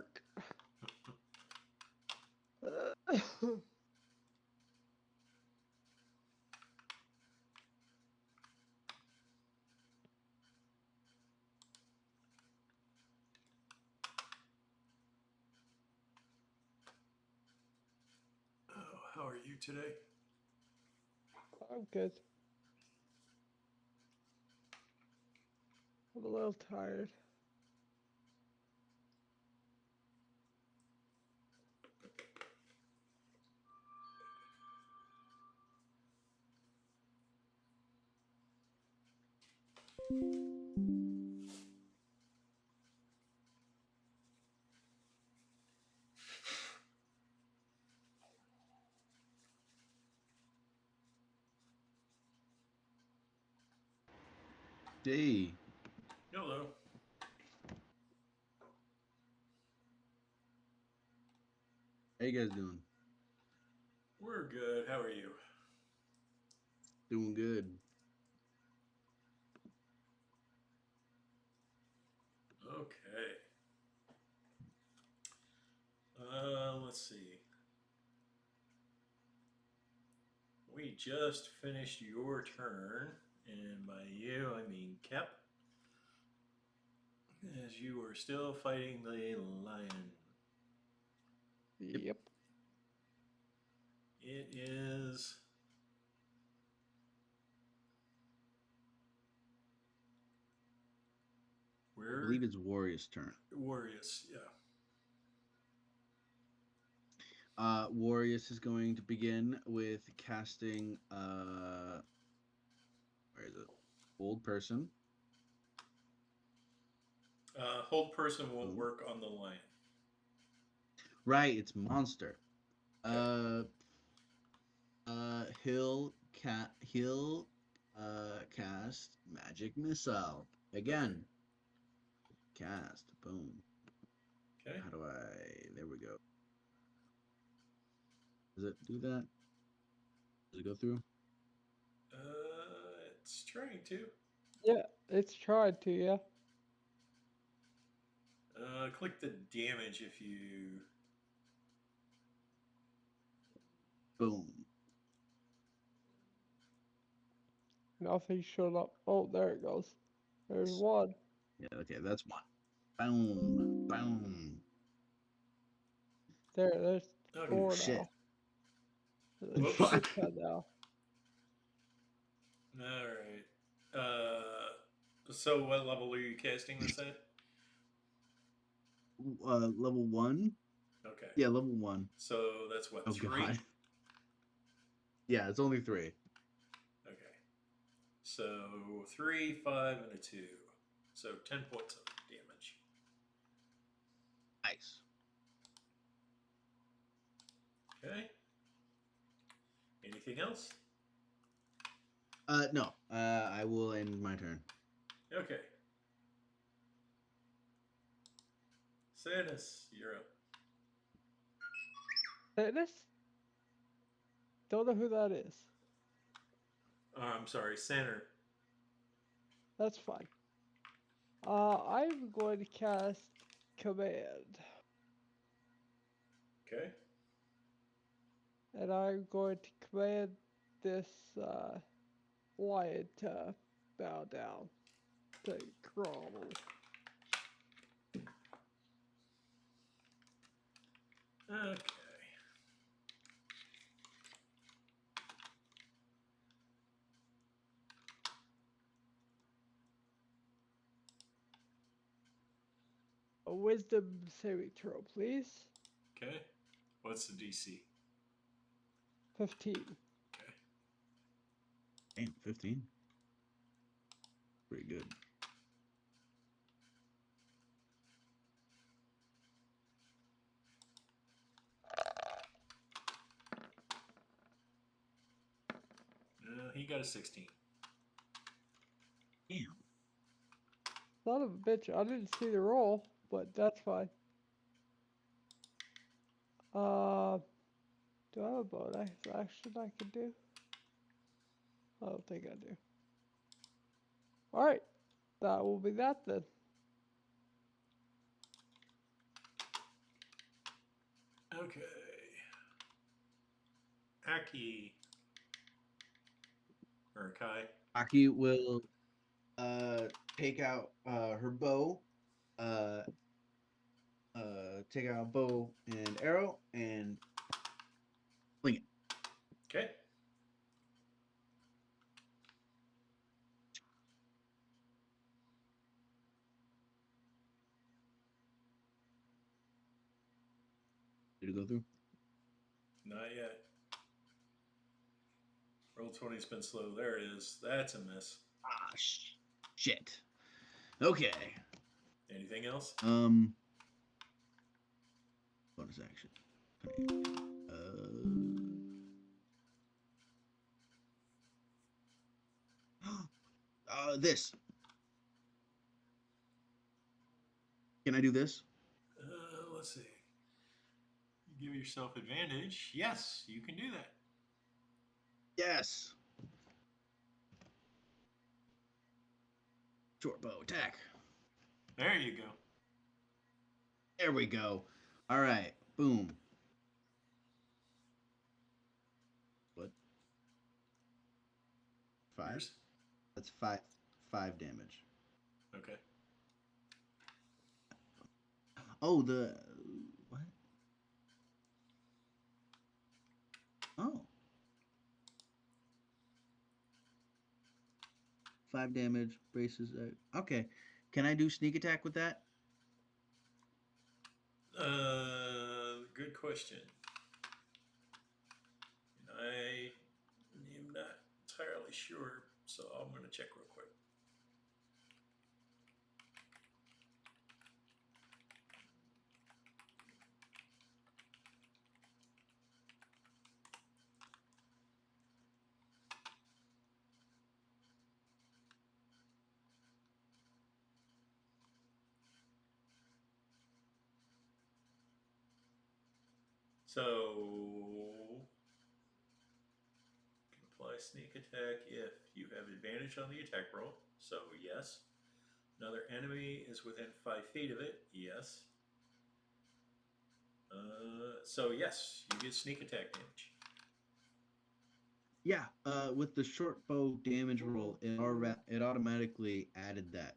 work. Oh, how are you today? I'm good. I'm a little tired. Hey, Hello. how you guys doing? We're good. How are you? Doing good. Okay. Let's see. We just finished your turn, and by you I mean Kep, as you are still fighting the lion. Yep. It is I where believe it's Warrior's turn. Warriors. Yeah. Warriors is going to begin with casting where is it? Old person. Hold person won't Boom. work on the lion. Right, it's monster. Okay. He'll cast magic missile. Again. Cast. Boom. Okay. How do I there we go. Does it do that? Does it go through? It's trying to. Yeah, it's tried to, yeah. Click the damage if you. Boom. Nothing showed up. Oh, there it goes. There's one. Yeah, okay, that's one. Boom. Boom. There's Okay. Oh 4 shit. now. There's Whoops. 6 now. All right. So what level are you casting this at? Level 1? Okay. Yeah, level 1. So that's what, Oh 3? god. Yeah, it's only 3. Okay. So 3, 5, and a 2. So 10 points of damage. Nice. Okay. Anything else? No. I will end my turn. Okay. Cedus, you're up. Cedus? Don't know who that is. I'm sorry, center. That's fine. I'm going to cast Command. Okay. And I'm going to command this lion to bow down, to grovel. Okay. A wisdom saving throw, please. Okay. What's the DC? 15. Okay. Damn, 15. Pretty good. He got a 16. Damn. Son of a bitch, I didn't see the roll, but that's fine. Do I have a bonus action I can do? I don't think I do. Alright, that will be that then. Okay. Aki. Or Kai. Aki will take out her bow, take out a bow and arrow, and fling it. Okay. Did it go through? Not yet. Roll 20's been slow. There it is. That's a miss. Ah, shit. Okay. Anything else? Bonus action. This. Can I do this? Let's see. You give yourself advantage. Yes, you can do that. Yes. Short bow attack. There you go. There we go. All right. Boom. What? 5. Yours? That's 5 damage. Okay. Oh, the what? Oh. 5 damage, braces. Okay. Can I do sneak attack with that? Good question. I am not entirely sure, so I'm going to check real quick. So, you can apply sneak attack if you have advantage on the attack roll. So, yes. Another enemy is within 5 feet of it. Yes. So, yes, you get sneak attack damage. Yeah. With the short bow damage roll, it automatically added that.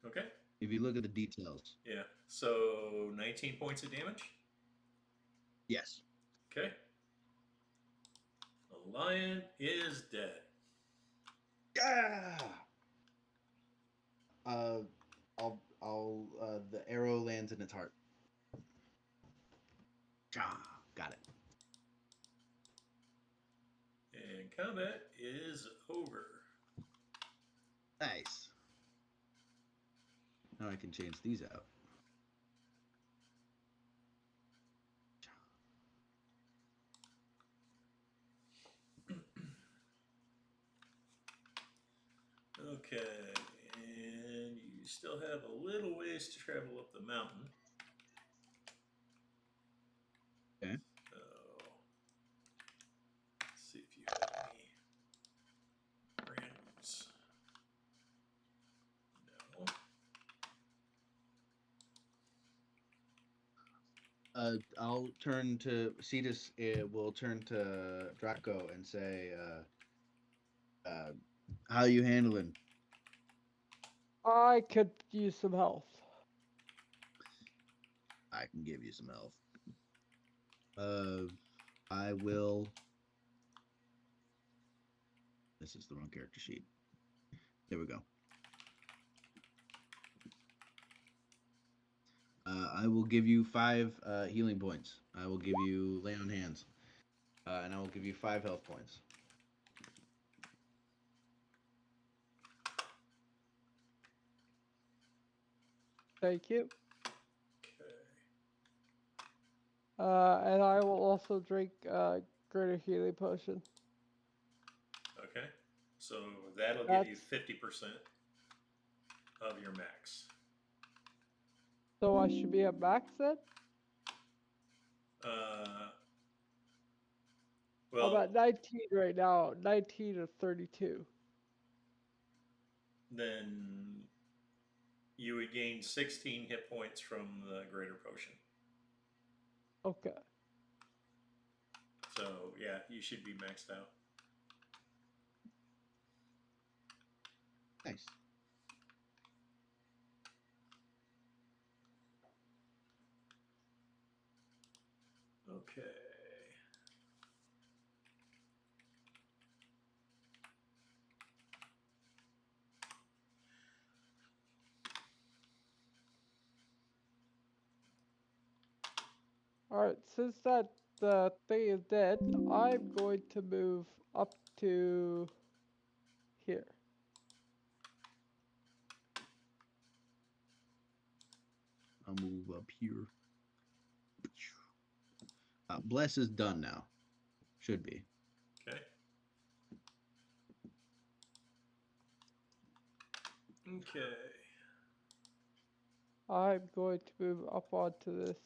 Okay. If you look at the details. Yeah. So, 19 points of damage. Yes. Okay. The lion is dead. Yeah. The arrow lands in its heart. Got it. And combat is over. Nice. Now I can change these out. Okay, and you still have a little ways to travel up the mountain. Okay. So, let's see if you have any randoms. No. I'll turn to Cedus. Will turn to Draco and say, "How you handling?" I could use some health. I can give you some health. I will. This is the wrong character sheet. There we go. I will give you 5 healing points. I will give you lay on hands, and I will give you 5 health points. Thank you. Okay. And I will also drink greater healing potion. Okay. So that'll give you That's 50% of your max. so I should be at max then. Well, I'm at 19 right now. 19 to 32. then you would gain 16 hit points from the greater potion. Okay. So yeah, you should be maxed out. Nice. Okay. Alright, since that the thing is dead, I'm going to move up to here. I'll move up here. Bless is done now. Should be. Okay. Okay. I'm going to move up onto this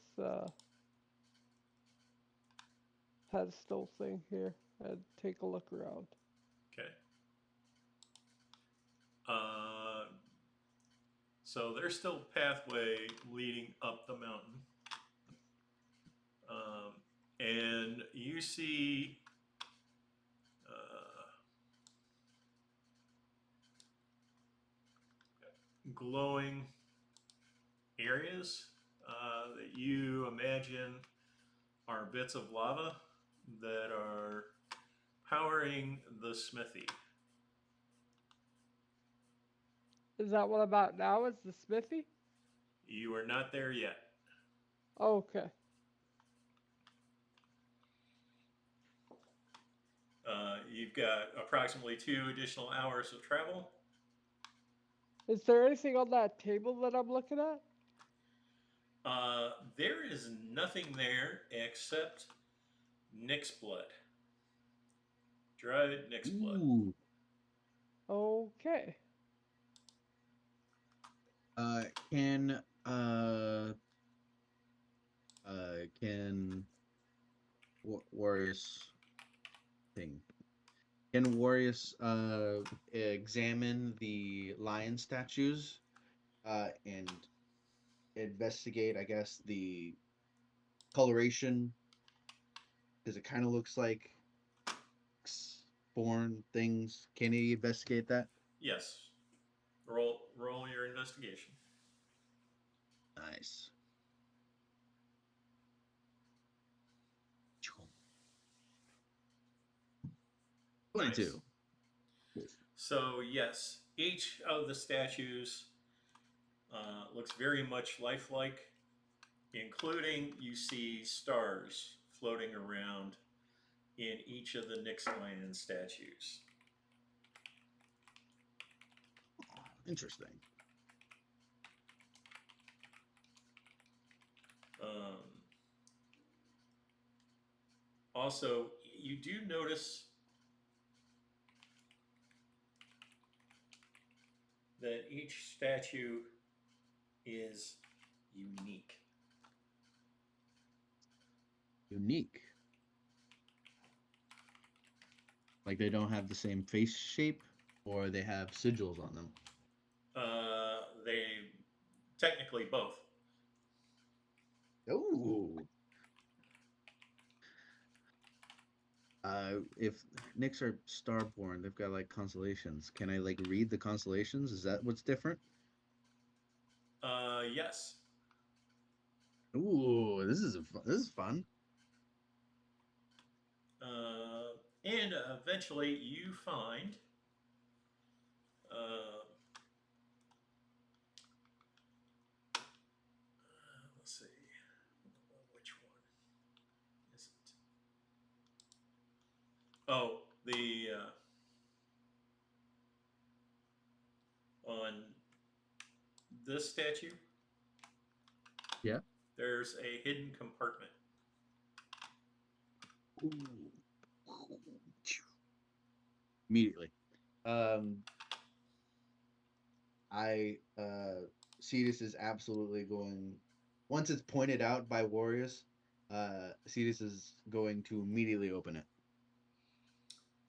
pedestal thing here and take a look around. Okay. So there's still pathway leading up the mountain. And you see glowing areas that you imagine are bits of lava that are powering the smithy. Is that what I'm at now? Is the smithy? You are not there yet. Okay. You've got approximately 2 additional hours of travel. Is there anything on that table that I'm looking at? There is nothing there except Nyx blood. Dried Nyx blood. Ooh. Okay. Can Warriors thing? Can Warriors examine the lion statues and investigate, I guess, the coloration, because it kind of looks like born things. Can he investigate that? Yes. Roll your investigation. Nice. Nice. 22. So yes, each of the statues looks very much lifelike, including you see stars floating around in each of the Nyx lion statues. Interesting. Also, you do notice that each statue is unique. Unique. Like they don't have the same face shape, or they have sigils on them. They technically both. Ooh. If Nyx are starborn, they've got like constellations. Can I like read the constellations? Is that what's different? Yes. Ooh, this is fun. And eventually you find let's see, which one is it? Oh, the on this statue, Yeah. there's a hidden compartment. Ooh. Immediately. Cedus is absolutely going, once it's pointed out by warriors, Cedus is going to immediately open it.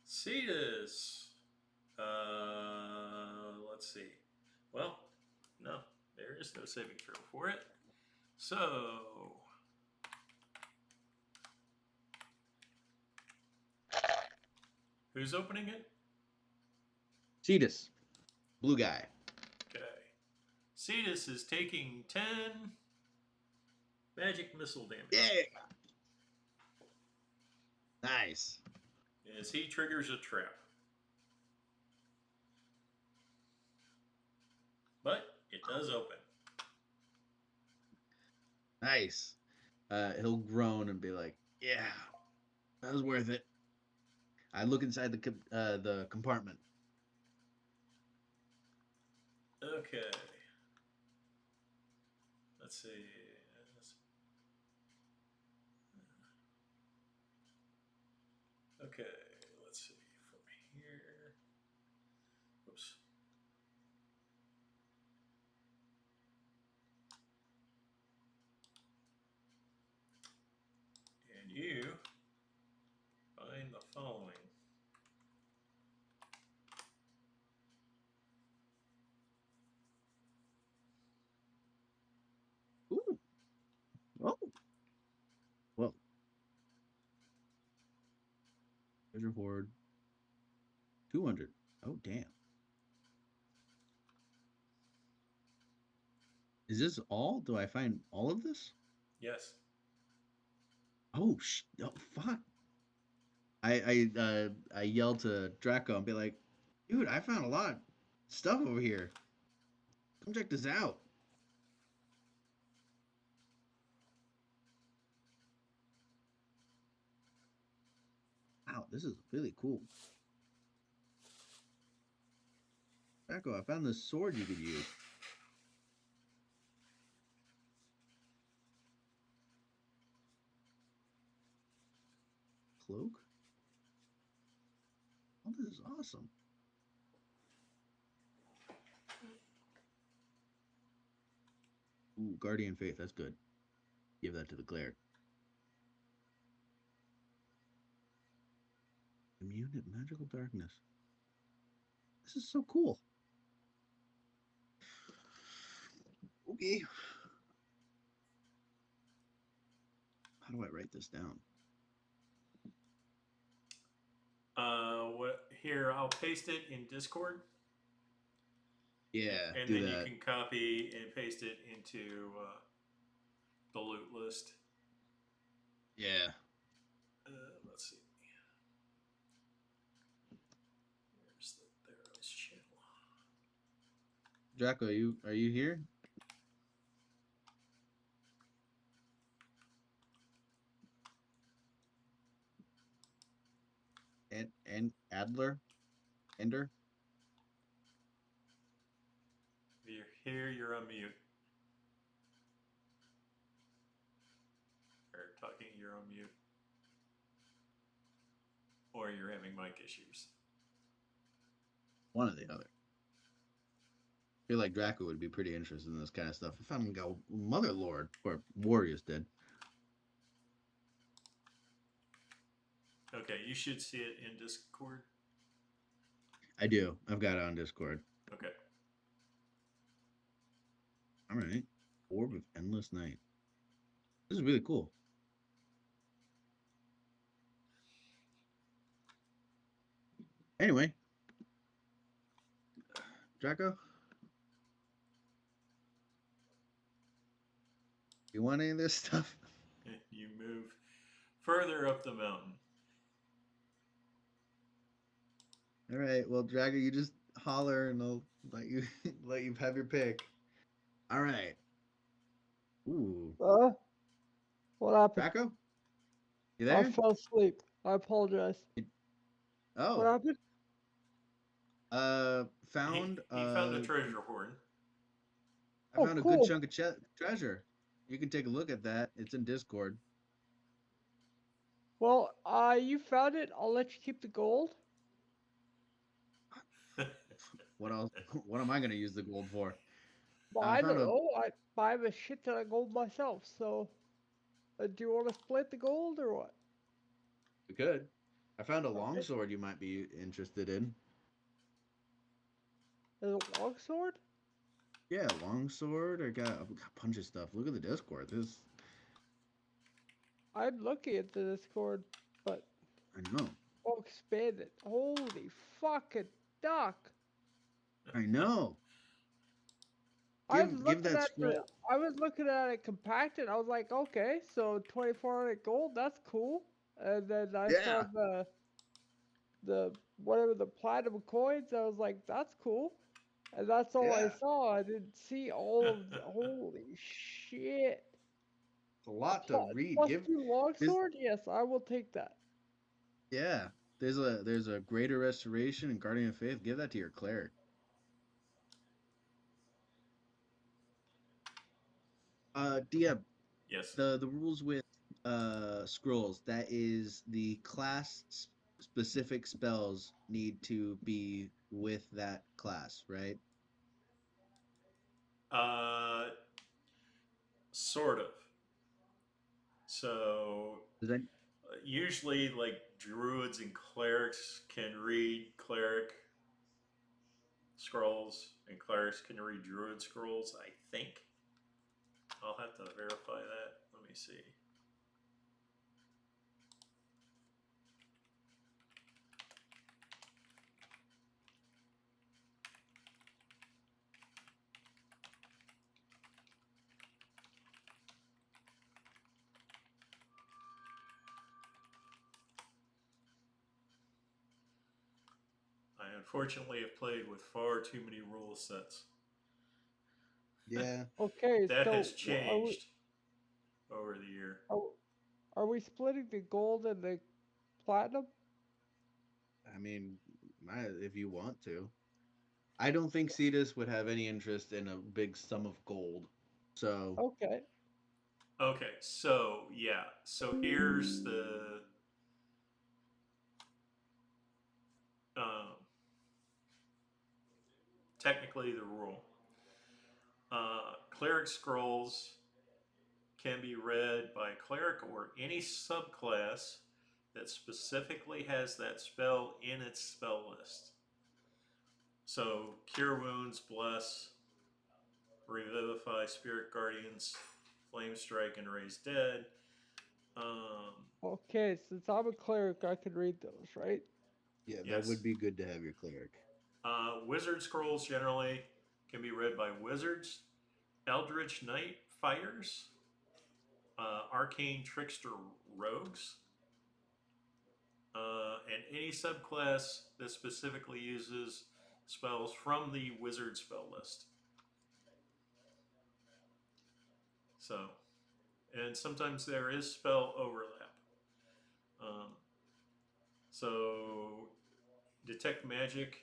Cedus. Let's see. Well, no, there is no saving throw for it. So Who's opening it? Cedus, blue guy. Okay. Cedus is taking 10 magic missile damage. Yeah. Nice. As he triggers a trap. But it does open. Nice. He'll groan and be like, "Yeah, that was worth it." I look inside the compartment. Okay. Let's see. Okay, let's see from here. Oops. And you find the following. Ooh. Oh. Well. Treasure hoard. 200. Oh, damn. Is this all? Do I find all of this? Yes. Oh, oh fuck. I yell to Draco and be like, "Dude, I found a lot of stuff over here. Come check this out." Wow, this is really cool. Draco, I found this sword you could use. Cloak? Oh, this is awesome. Ooh, Guardian Faith, that's good. Give that to the cleric. Immune to magical darkness. This is so cool. Okay. How do I write this down? What here? I'll paste it in Discord. Yeah, and do then that. you can copy and paste it into the loot list. Yeah. Let's see. Where's the Theros channel? Draco, are you here? And Adler? Ender? If you're here, you're on mute. Or talking, you're on mute. Or you're having mic issues. One or the other. I feel like Draco would be pretty interested in this kind of stuff. If I'm gonna go Mother Lord, or Warriors did. Okay, you should see it in Discord. I do. I've got it on Discord. Okay. All right. Orb of Endless Night. This is really cool. Anyway. Draco? You want any of this stuff? You move further up the mountain. All right. Well, Draco, you just holler and I'll let you have your pick. All right. Ooh. What happened? Draco? You I there? fell asleep. I apologize. Oh. What happened? Found He found a treasure hoard. I found a cool. good chunk of treasure. You can take a look at that. It's in Discord. Well, you found it. I'll let you keep the gold. What else? What am I going to use the gold for? Well, I don't know. I have a shit ton of gold myself. So, do you want to split the gold or what? We could. I found a Okay. longsword you might be interested in. There's a longsword? Yeah, longsword. I got a bunch of stuff. Look at the Discord. I'm looking at the Discord, but I know. Oh, expanded. Holy fucking duck. I know. I was Give looking that at the. scroll. I was looking at it compacted. I was like, okay, so 2,400 gold. That's cool. And then I saw Yeah. the whatever the platinum coins. I was like, that's cool. And that's all I Yeah. saw. I didn't see all of the. Holy shit! It's a lot to read. Plus Give 2 this. longsword. Yes, I will take that. Yeah. There's a greater restoration and guardian of faith. Give that to your cleric. DM, Yes. the rules with scrolls, that is the class specific spells need to be with that class, right? Uh, sort of. So Does that usually, like druids and clerics can read cleric scrolls, and clerics can read druid scrolls. I think. I'll have to verify that. Let me see. I unfortunately have played with far too many rule sets. Yeah. Okay, That so has changed over the year. are, are we splitting the gold and the platinum? I mean, if you want to. I don't think Cedus would have any interest in a big sum of gold. So, Okay. Okay, so yeah, so here's the um, technically the rule. Cleric scrolls can be read by a cleric or any subclass that specifically has that spell in its spell list. So, Cure Wounds, Bless, Revivify, Spirit Guardians, Flame Strike, and Raise Dead. Okay, since I'm a cleric, I can read those, right? yeah, that Yes. would be good to have your cleric. Wizard scrolls generally can be read by wizards, Eldritch Knight fighters, arcane trickster rogues, and any subclass that specifically uses spells from the wizard spell list. So, and sometimes there is spell overlap. Um, so, detect magic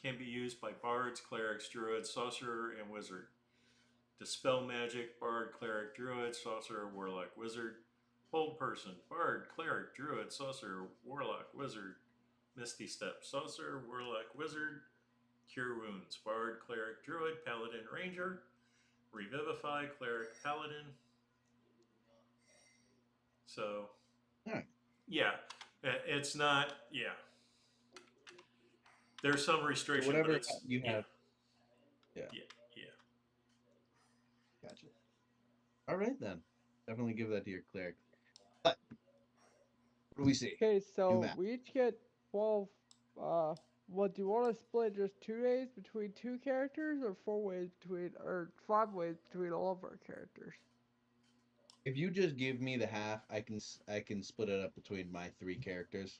can be used by bards, clerics, druids, sorcerer, and wizard. Dispel magic, bard, cleric, druid, sorcerer, warlock, wizard. Hold person, bard, cleric, druid, sorcerer, warlock, wizard. Misty step, sorcerer, warlock, wizard. Cure wounds, bard, cleric, druid, paladin, ranger. Revivify, cleric, paladin. So, All right. yeah, it's not, yeah. There's some So restriction, but whatever it's, you yeah, have. Yeah. yeah, yeah. Gotcha. All right then. Definitely give that to your cleric. But what do we see? Okay, New so map. we each get 12. What do you want to split just 2 days between 2 characters, or 4 ways between, or 5 ways between all of our characters? If you just give me the half, I can split it up between my 3 characters.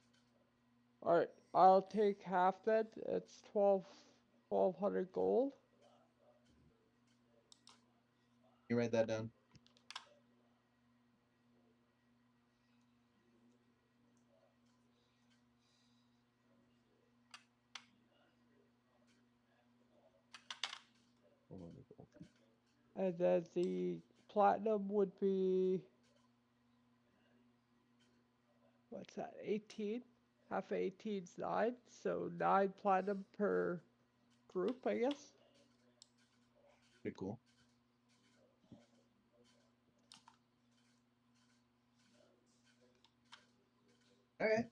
All right, I'll take half then. It's 1,200 gold. You write that down. And then the platinum would be, what's that, 18? Half of 18 is 9, so 9 platinum per group, I guess. Pretty cool. All right.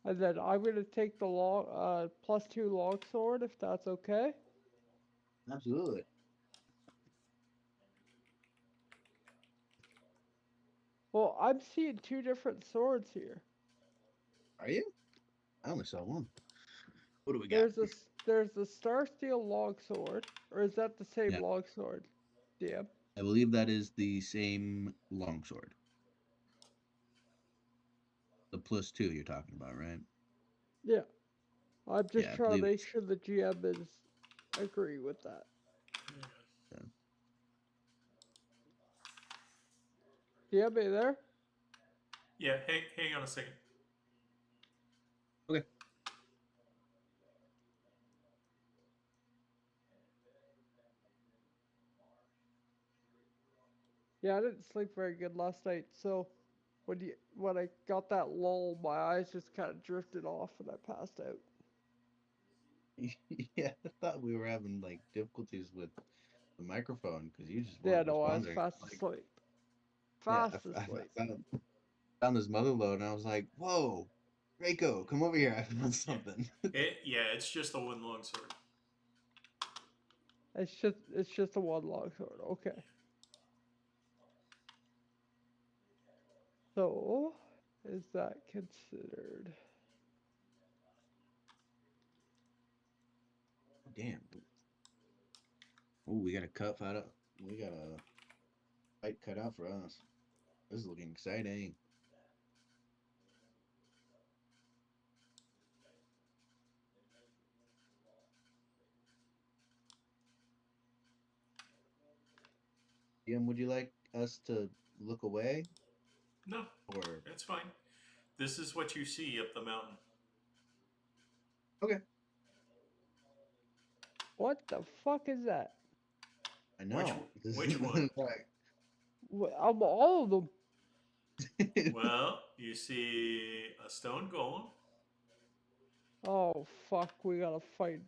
And then I'm gonna take the +2 longsword if that's okay. Absolutely. Well, I'm seeing two different swords here. Are you? I only saw one. What do we got? There's the Star Steel longsword, or is that the same Yeah, longsword? Yeah. I believe that is the same longsword. The +2 you're talking about, right? Yeah. I'm just Yeah, I trying to believe make it's. sure the GM is agree with that. Yeah. GM, are you there? Yeah, hang on a second. Okay. Yeah, I didn't sleep very good last night, so when I got that lull, my eyes just kind of drifted off and I passed out. Yeah, I thought we were having like difficulties with the microphone because you just Yeah, weren't no, I was responding. fast Like, asleep. yeah, Fast I asleep. found this mother load and I was like, "Whoa, Draco, come over here! I found something." It's just the one longsword. It's just a one long sword. Okay. So, is that considered? Damn. Oh, we got a cut out. We got a fight cut out for us. This is looking exciting. Ian, would you like us to look away No, or that's fine. This is what you see up the mountain. okay? What the fuck is that? I Which know. This which is one? All of them. Well, you see a stone golem, Oh fuck, we gotta fight.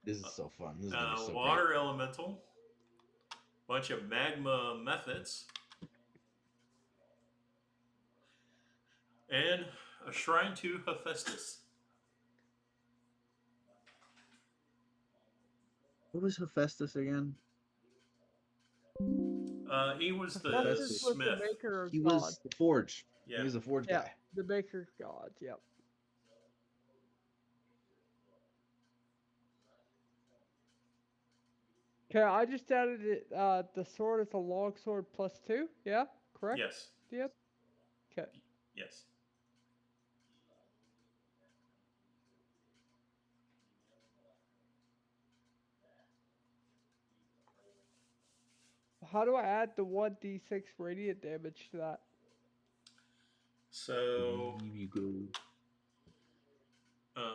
This is so fun. This is gonna be so great. water elemental, bunch of magma mephits, and a shrine to Hephaestus. What was Hephaestus again? He was the Hephaestus Hephaestus. was the smith. maker of He gods. was the forge. He Yeah. was the forge Yeah, guy. the maker of gods. Yep. Okay, I just added it. The sword is a long sword +2. Yeah, correct. Yes. Yep. Okay. Yes. How do I add the 1d6 radiant damage to that? So You go. uh,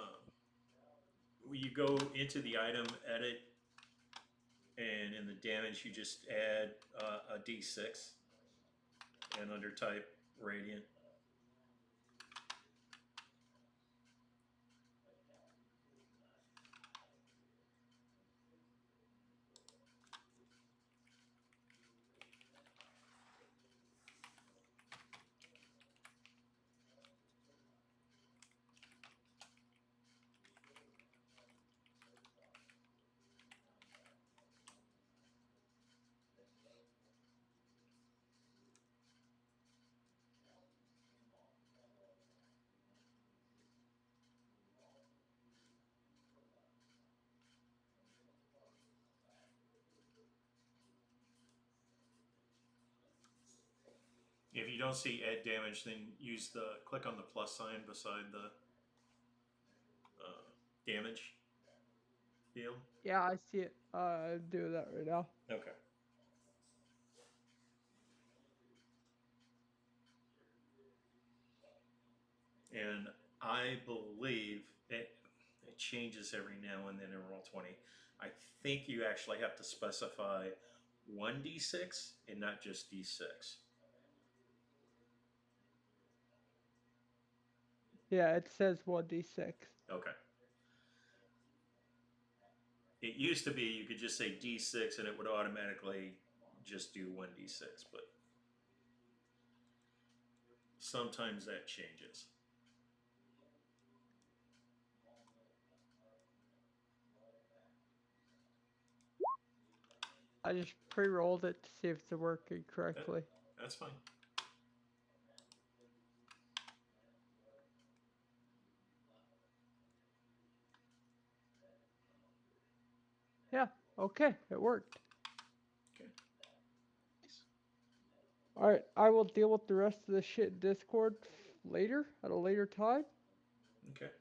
you go into the item edit, and in the damage you just add a d6, and under type radiant. If you don't see add damage, then use the click on the plus sign beside the damage field. Yeah, I see it. I'm doing that right now. Okay. And I believe it changes every now and then in Roll20. I think you actually have to specify 1d6 and not just d6. Yeah, it says 1d6. Okay. It used to be you could just say d6 and it would automatically just do 1d6, but sometimes that changes. I just pre-rolled it to see if it's working That, correctly. That's fine. Yeah, okay, it worked. Okay. Alright, I will deal with the rest of the shit in Discord later, at a later time. Okay.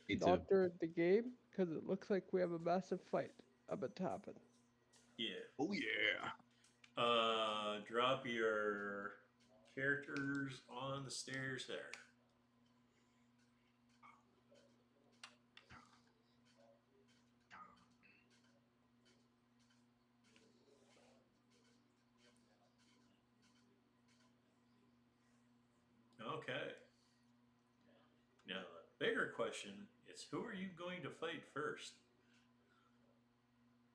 Me too. Not during the game, because it looks like we have a massive fight about to happen. Yeah. Oh yeah. Drop your characters on the stairs there. Okay. Now, the bigger question is who are you going to fight first?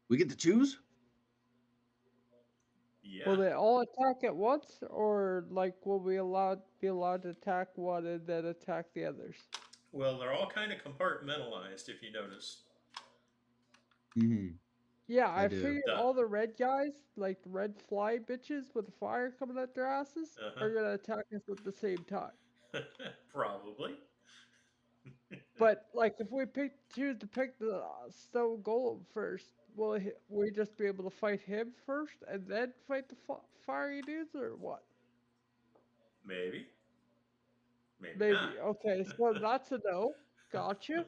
We get to choose? Yeah. Will they all attack at once, or like will we be allowed to attack one and then attack the others? Well, they're all kind of compartmentalized, if you notice. Mm-hmm. Yeah, I I do. figured all the red guys, like the red fly bitches with the fire coming out their asses, Uh-huh. are gonna attack us at the same time. Probably. But like, if we choose to pick the Stone Golem first, will we just be able to fight him first and then fight the fiery dudes, or what? Maybe. Maybe not. Maybe. Okay, so that's a no. Gotcha.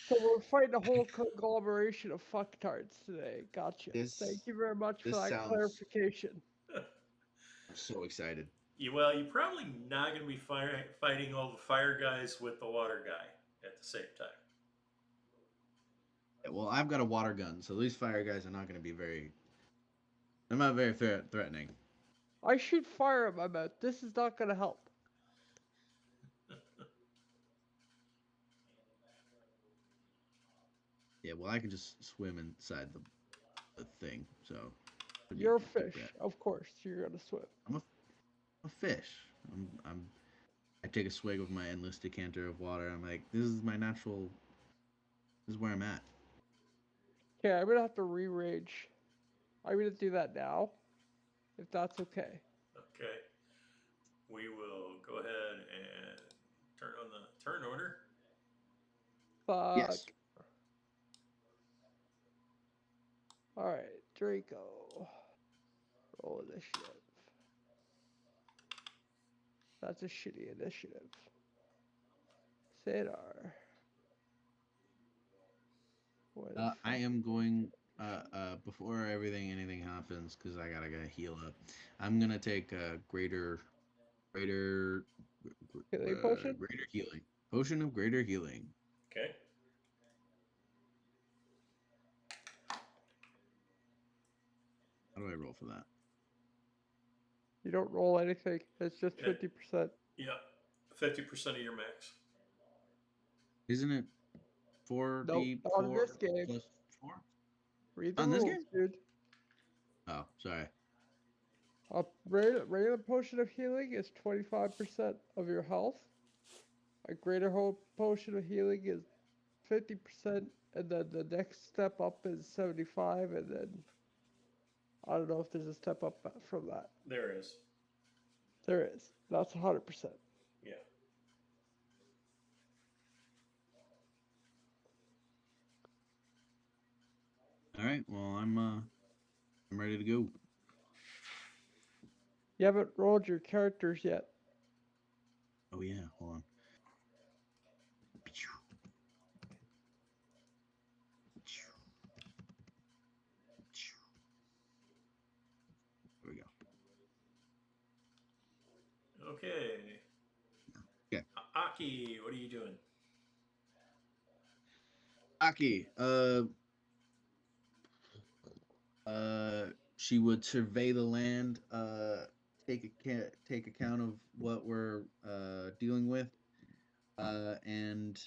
So we're fighting a whole conglomeration of fucktards today. Gotcha. This Thank you very much for this that sounds clarification. I'm so excited. Well, you're probably not going to be fighting all the fire guys with the water guy at the same time. Yeah, well, I've got a water gun, so these fire guys are not going to be very. They're not very threatening. I shoot fire at my mouth. This is not gonna help. Yeah, well, I can just swim inside the thing, so. You're a fish, of course. You're gonna swim. I'm a fish. I take a swig of my endless decanter of water. I'm like, this is my natural. This is where I'm at. Okay, I'm gonna have to re-rage. I'm gonna do that now, if that's okay. Okay. We will go ahead and turn on the turn order. Fuck. Yes. Alright, Draco. Roll initiative. That's a shitty initiative. Sadar. I am going before anything happens because I gotta heal up. I'm gonna take a greater Healing potion? greater healing potion of greater healing. Okay. How do I roll for that? You don't roll anything. It's just 50%. Yeah. 50% of your max. Isn't it 4d4 Nope, not in this game. plus 4? Read the On this rules, game? dude. Oh, sorry. A regular potion of healing is 25% of your health. A greater potion of healing is 50%, and then the next step up is 75, and then I don't know if there's a step up from that. There is. There is. That's 100%. Yeah. All right. Well, I'm ready to go. You haven't rolled your characters yet. Oh yeah. Hold on. There we go. Okay. Okay. Aki, what are you doing? Aki, she would survey the land, take account of what we're dealing with, and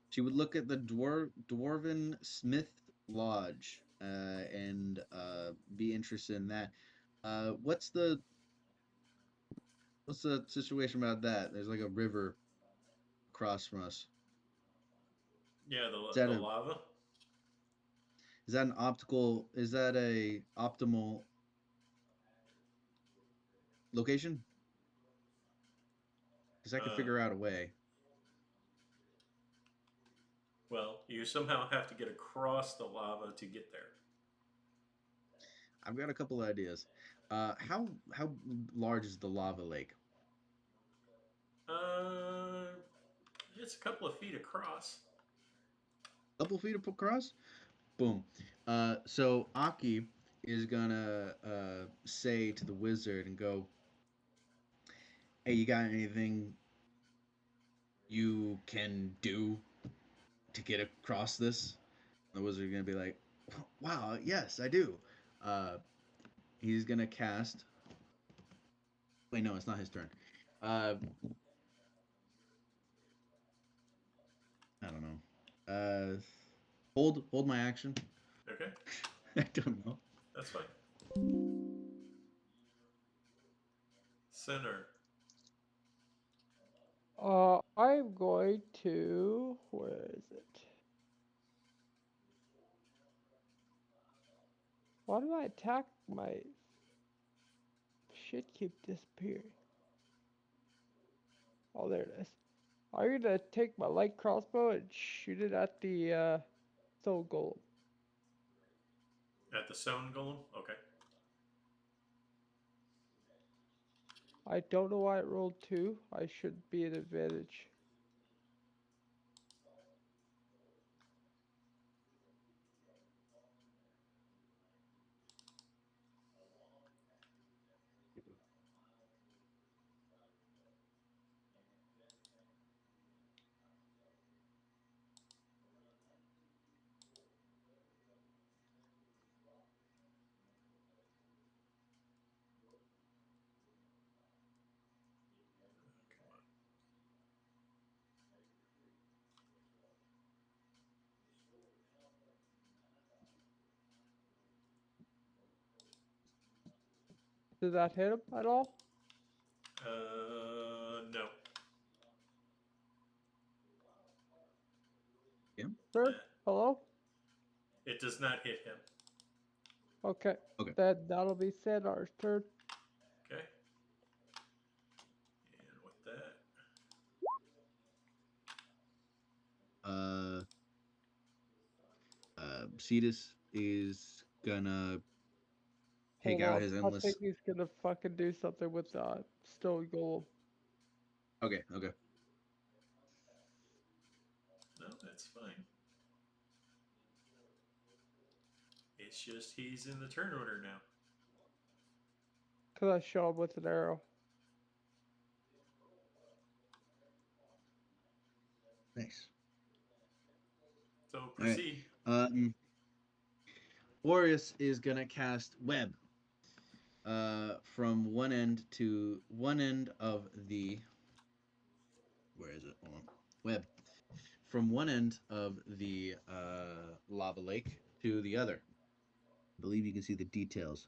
she would look at the Dwarven Smith Lodge, and be interested in that. What's the situation about that? There's like a river across from us. Yeah, Is that the a lava. is that an optical? Is that a optimal location? Because I could Uh, figure out a way. well, you somehow have to get across the lava to get there. I've got a couple ideas. How large is the lava lake? Uh, it's a couple of feet across. Couple feet across? Boom. So Aki is gonna say to the wizard and go, "Hey, you got anything you can do to get across this?" And the wizard is gonna be like, "Wow, yes, I do." Uh, he's gonna cast. Wait, no, it's not his turn. Uh, I don't know. Hold my action. Okay, I don't know. that's fine. Center. I'm going to. Where is it? Why do I attack my shit keep disappearing? Oh, there it is. I'm gonna take my light crossbow and shoot it at the Stone Golem. At the Stone Golem? Okay. I don't know why it rolled 2. I should be at advantage. Did that hit him at all? No. Yeah. Sir? Hello? It does not hit him. Okay. Okay. Then that'll be Sandar's turn. Okay. And with that, Uh, Cedus is gonna take Hold out on. his I think endless. he's gonna fucking do something with the Stone Golem. Okay. Okay. no, that's fine. It's just he's in the turn order now. Cause I shot him with an arrow. Nice. So All right. proceed. Boreas is gonna cast web. From one end of the. Where is it? Hold on. Web. From one end of the lava lake to the other. I believe you can see the details.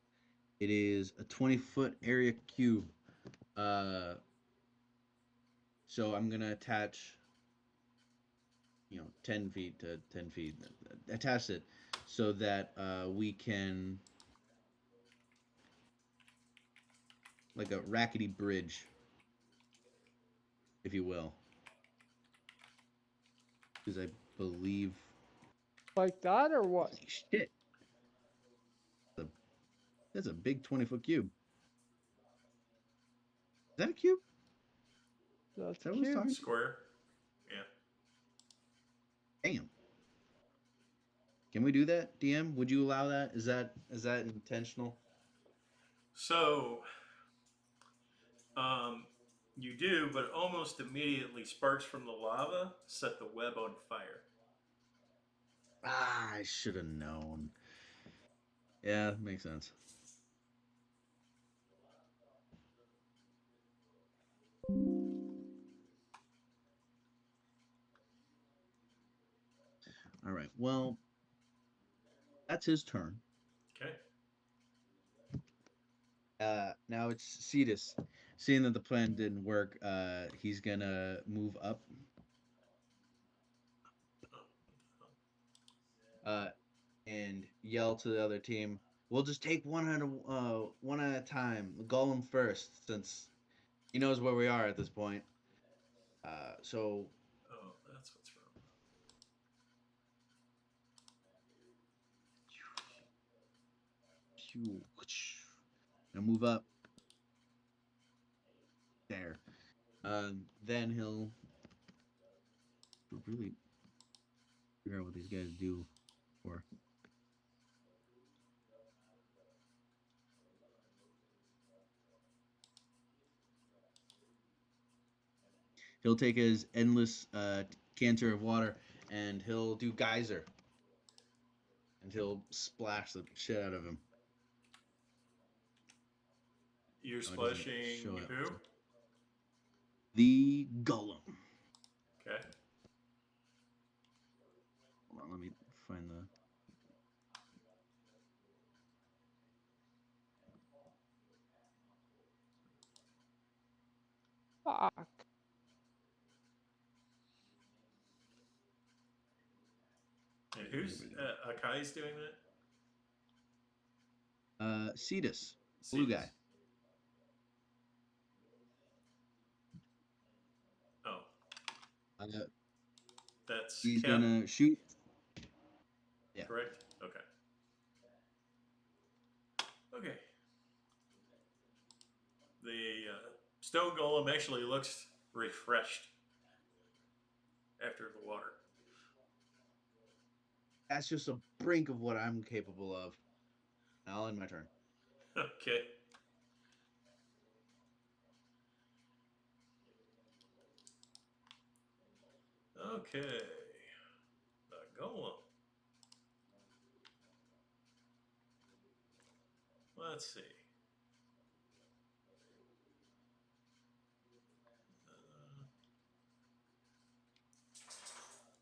It is a 20-foot area cube. Uh, so I'm gonna attach, 10 feet to 10 feet. Attach it so that we can, like a rackety bridge, if you will, because I believe. Like that or what? Holy shit! That's a big 20-foot cube. Is that a cube? That's Is that what it's cute. talking? Square. Yeah. Damn. Can we do that, DM? Would you allow that? Is that intentional? So, you do, but almost immediately sparks from the lava set the web on fire. Ah, I should have known. Yeah, makes sense. All right. Well, that's his turn. Okay. Now it's Cedus. Seeing that the plan didn't work, he's gonna move up. and yell to the other team, "We'll just take one at a time. The golem first, since he knows where we are at this point." So Oh, that's what's wrong. and move up there. Then he'll really figure out what these guys do. Or he'll take his endless canter of water and he'll do geyser, and he'll splash the shit out of him. You're Oh, it doesn't splashing show it. who? The golem. Okay. Hold on, let me find the. Fuck. And who's Akai's doing that? Cedus, blue guy. Oh, that's He's Cap, gonna shoot. Yeah. correct? Okay. Okay. The Stone Golem actually looks refreshed after the water. That's just a brink of what I'm capable of. I'll end my turn. Okay. Okay. The Golem. Let's see.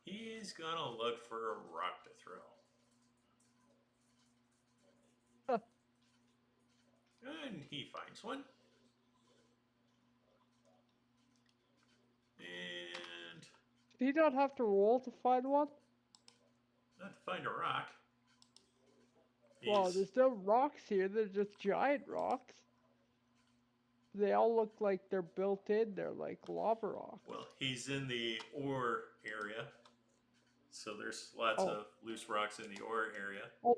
He's gonna look for a rock to throw. Huh. And he finds one. And Did he not have to roll to find one? not to find a rock. Well, He's, there's no rocks here. They're just giant rocks. They all look like they're built in. They're like lava rocks. well, he's in the ore area. So there's lots Oh. of loose rocks in the ore area. Oh,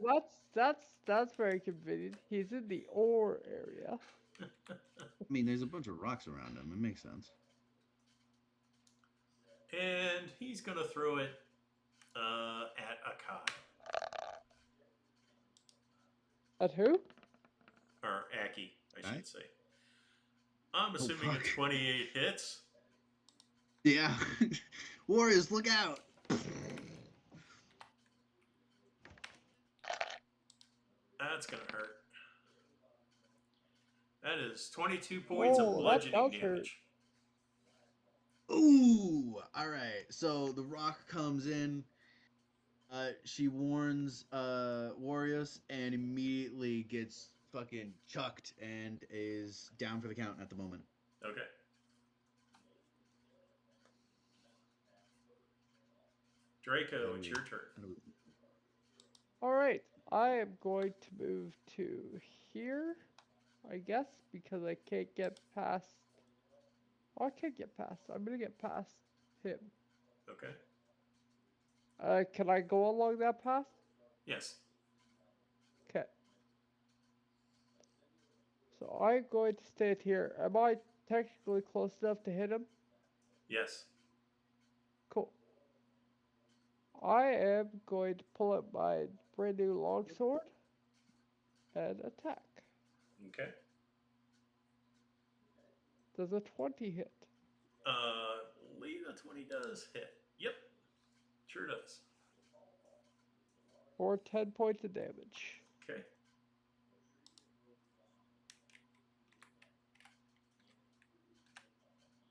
that's very convenient. He's in the ore area. I mean, there's a bunch of rocks around him. It makes sense. And he's going to throw it at Akai. At who? Or Aki, I should Right. say. I'm assuming a fuck. 28 hits. Yeah. Warriors, look out! That's going to hurt. That is 22 points of Oh, that bludgeoning does hurt. damage. Ooh! Alright, so the rock comes in. She warns Warriors and immediately gets fucking chucked and is down for the count at the moment. Okay. Draco, it's your turn. Alright, I am going to move to here, I guess, because I can't get past... Oh, I can't get past. I'm gonna get past him. Okay. Can I go along that path? Yes. Okay. So I'm going to stand here. Am I technically close enough to hit him? Yes. Cool. I am going to pull out my brand new longsword and attack. Okay. Does a 20 hit? Lee, the 20 does hit. Yep. Sure does. Or 10 points of damage. Okay.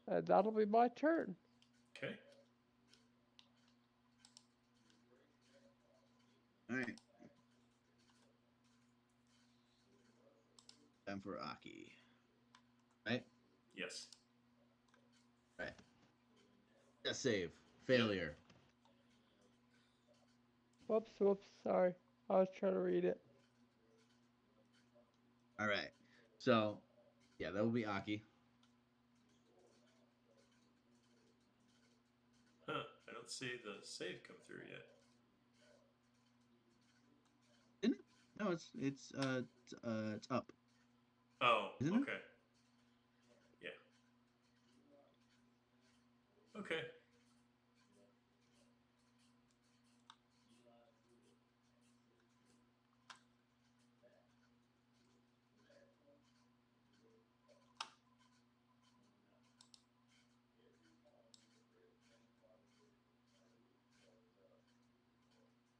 And that'll be my turn. Okay. Alright. Time for Aki. Right? Yes. Right. Death save. Failure. Whoops. Sorry. I was trying to read it. All right. So, yeah, that will be Aki. Huh. I don't see the save come through yet. Isn't it? No, it's up, Oh, isn't it? okay. Yeah. Okay.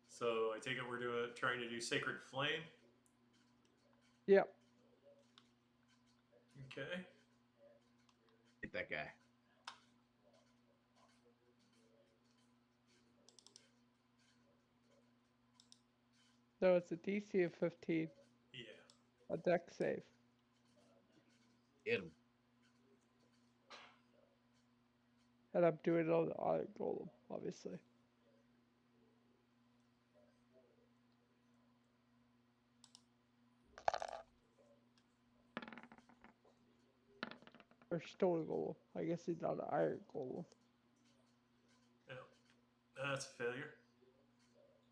So I take it we're trying to do Sacred Flame. Yep. Okay. Hit that guy. So it's a DC of 15. Yeah. A deck save. Hit him. And I'm doing it on the Iron Golem, obviously. Or Stone Golem. I guess he's not an Iron Golem. No. That's a failure.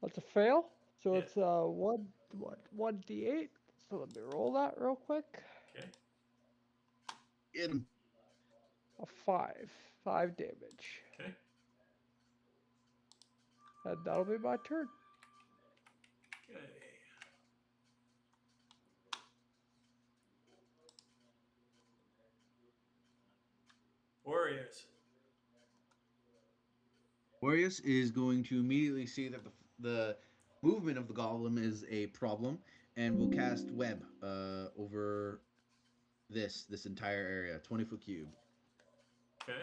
That's a fail. So Yeah. it's one D8. So let me roll that real quick. Okay. Hit him. A 5. 5 damage. Okay. And that'll be my turn. Okay. Warriors. Warriors is going to immediately see that the movement of the golem is a problem, and will cast web over this entire area, 20-foot cube. Okay.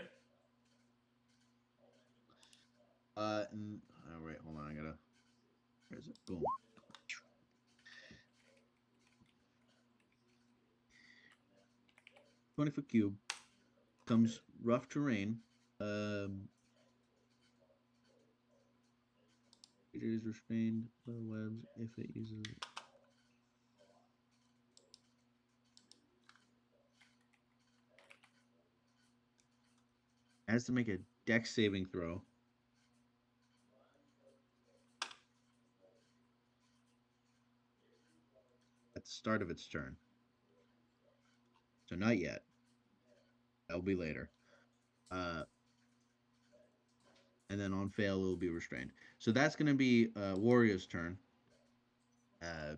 And, oh, wait, hold on, I gotta. Where is it? Boom. 20-foot cube comes rough terrain. It is restrained by the webs if it uses. It has to make a dex saving throw. At the start of its turn. So not yet. That'll be later. And then on fail, it will be restrained. So that's going to be Warrior's turn. Yeah.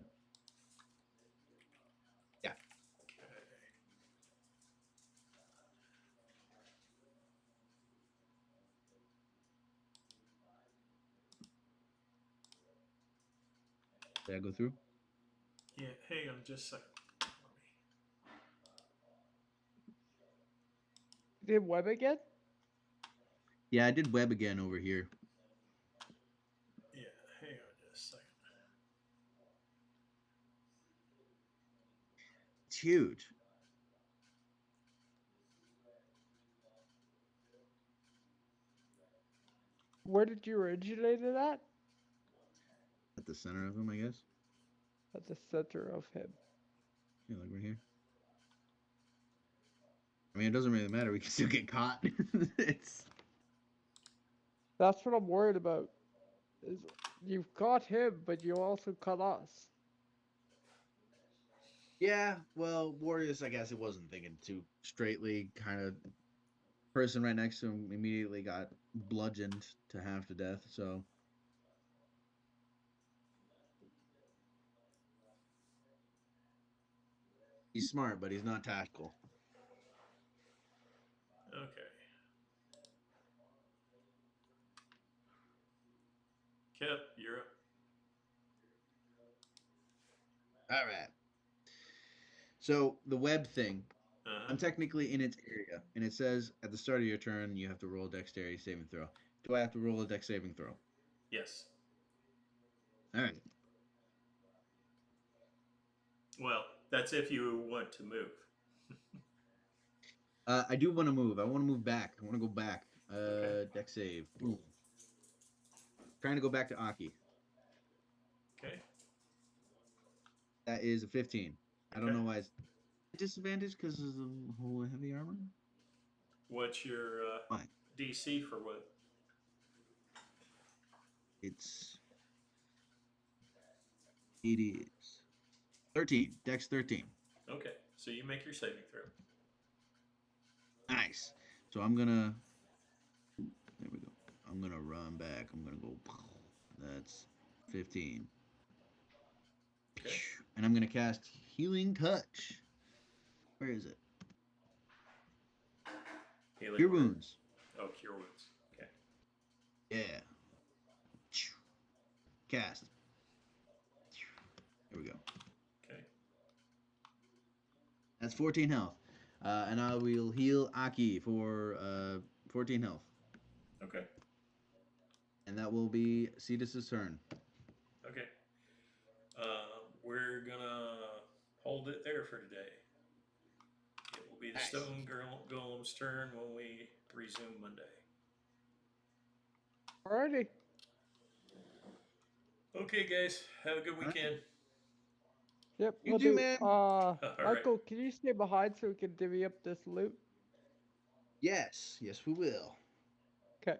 Did I go through? Yeah. Hang on just a second. Did web again? Yeah, I did web again over here. Yeah. Hang on just a second. It's huge. Where did you originate it at? At the center of him, I guess. At the center of him. Yeah, like right here. I mean, it doesn't really matter. We can still get caught. It's. That's what I'm worried about. Is you've got him, but you also cut us. Yeah, well, Warriors, I guess it wasn't thinking too straightly. Kind of person right next to him immediately got bludgeoned to half to death, so. He's smart, but he's not tactical. Okay. Kip, you're up. All right. So the web thing, Uh-huh. I'm technically in its area, and it says at the start of your turn you have to roll a dexterity saving throw. Do I have to roll a dex saving throw? Yes. All right. Well, that's if you want to move. I do want to move. I want to move back. I want to go back. Okay. Dex save. Boom. Trying to go back to Aki. That is a 15. I don't Okay. know why it's disadvantage because of the whole heavy armor. What's your Fine. DC for what? It is 13. Dex 13. Okay, so you make your saving throw. Nice. So I'm gonna. There we go. I'm gonna run back. I'm gonna go. That's 15. Okay. And I'm gonna cast Healing Touch. Where is it? Healing Cure word. Wounds. Oh, cure wounds. Okay. Yeah. Cast. There we go. Okay. That's 14 health. And I will heal Aki for 14 health. Okay. And that will be Cedus' turn. Okay. We're gonna hold it there for today. It will be the Nice. Stone Golem's turn when we resume Monday. Alrighty. Okay, guys. Have a good weekend. Yep, You we'll too, do. man. right. Michael, can you stay behind so we can divvy up this loot? Yes. Yes, we will. Okay.